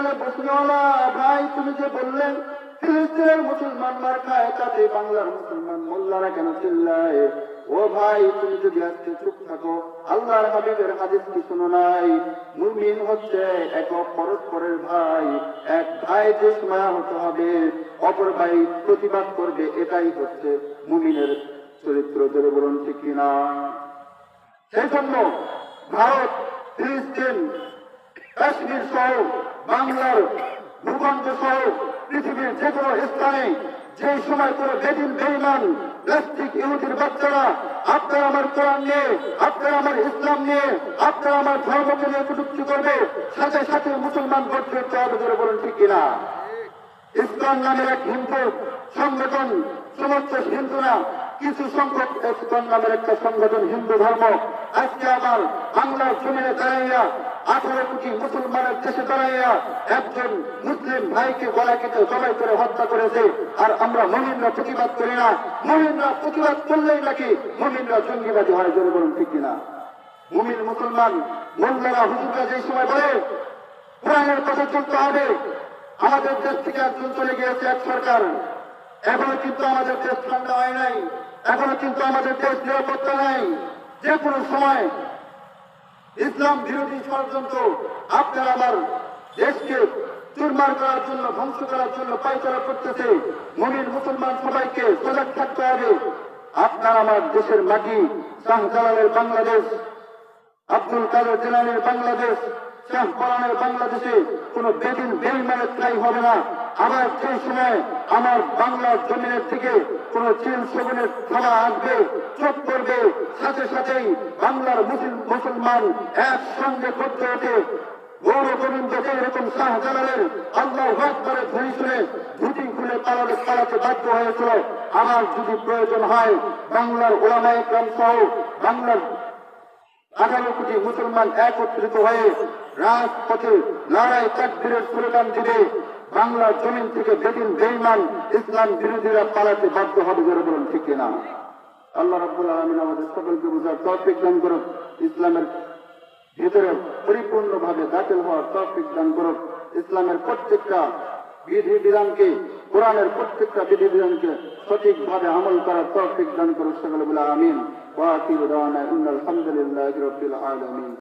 বলে, বসিওয়ালা ভাই তুমি যে বললেন ফিলিস্তিনের মুসলমান মার খায়, তাতে বাংলার মুসলমান মোল্লারা কেন চিল্লায়? ও ভাই তুমি যদি আজকে চুপ থাকো, আল্লাহর হাবিবের হাদিস কি শোনো নাই? মুমিন হচ্ছে এক পরস্পরের ভাই। এক ভাই যে সময় হতে হবে, অপর ভাই প্রতিবাদ করবে, এটাই হচ্ছে মুমিনের চরিত্র। ধরে বলুন ঠিক কিনা? সেই জন্য ভারত, ফিলিস্তিন, কাশ্মীর সহ বাংলার ভূখণ্ড সহ পৃথিবীর যে কোনো স্থানে যে সময় করে বেদিন বেঈমান প্লাস্টিক ইহুদির বাচ্চারা আপনার আমার কোরআন নিয়ে, আপনার আমার ইসলাম নিয়ে, আপনার আমার ধর্মকে নিয়ে কটূক্তি করবে, সাথে সাথে মুসলমান ভোট করতে হবে। ধরে বলুন ঠিক কিনা? ইসলাম নামের এক হিন্দু সংগঠন, সমস্ত হিন্দু না, কিছু সংখ্যক ইসলাম নামের একটা সংগঠন, হিন্দু ধর্ম আজকে আমার বাংলার জমিনে দাঁড়াইয়া 18 কোটি মুসলমানের দেশে দাঁড়াইয়া একজন মুসলিম ভাইকে গলা কেটে জবাই করে হত্যা করেছে। আর আমরা মুমিনরা প্রতিবাদ করি না। মুমিনরা প্রতিবাদ করলেই নাকি মুমিনরা জঙ্গিবাদী হয়। জোরে বলুন ঠিক কিনা? মুমিন মুসলমান মোল্লারা হুজুররা যে সময় বলে কোরআনের কথা চলতে হবে, আমাদের দেশ থেকে একজন চলে গিয়েছে এক সরকার, এখনো কিন্তু আমাদের দেশ ঠান্ডা হয় নাই, এখনো কিন্তু আমাদের দেশ নিরাপত্তা নাই। যে কোনো সময় ইসলাম বিরোধী ষড়যন্ত্র আপনার আমার দেশকে চুরমার করার জন্য, ধ্বংস করার জন্য পায়চারা করতেছে। মুমিন মুসলমান সবাইকে সজাগ থাকতে হবে। আপনার আমার দেশের মাটি, শাহজালালের বাংলাদেশ, আব্দুল কাদের জিলানীর বাংলাদেশ, শাহ পরানের বাংলাদেশে কোন বেদিন বেঈমানের ঠাঁই হবে না। আবার সেই সময় আমার বাংলার জমিনের থেকে কোন চিল শগুনের থাবা আসবে, চোখ করবে, সাথে সাথেই বাংলার মুসলমান একসঙ্গে করতে ওঠে। গৌর গোবিন্দ যেরকম শাহজালালের আল্লাহু আকবারের ধ্বনি শুনে ধুতি খুলে পালাতে বাধ্য হয়েছিল, আমার যদি প্রয়োজন হয় বাংলার ওলামায়ে কেরাম সহ বাংলার 18 কোটি মুসলমান একত্রিত হয়ে রাজপথে লড়াই তাকবীরের স্লোগান দিবে, বাংলার জমিন থেকে বেদিন বেঈমান ইসলাম বিরোধীরা পালাতে বাধ্য হবে। জোরে বলুন ঠিক কিনা? আল্লাহ রাব্বুল আলামিন আমাদের সকলকে বুঝার তৌফিক দান করুন, ইসলামের ভিতরে পরিপূর্ণভাবে দাখিল হওয়ার তৌফিক দান করুন, ইসলামের প্রত্যেকটা বিধি বিধানকে, কোরআনের প্রত্যেকটা বিধি বিধানকে সঠিকভাবে আমল করার তৌফিক দান করুন। সকলে বলে আমিন। ওয়া আখিরু দাওয়ানা ইন্নাল হামদুলিল্লাহি রাব্বিল আলামিন।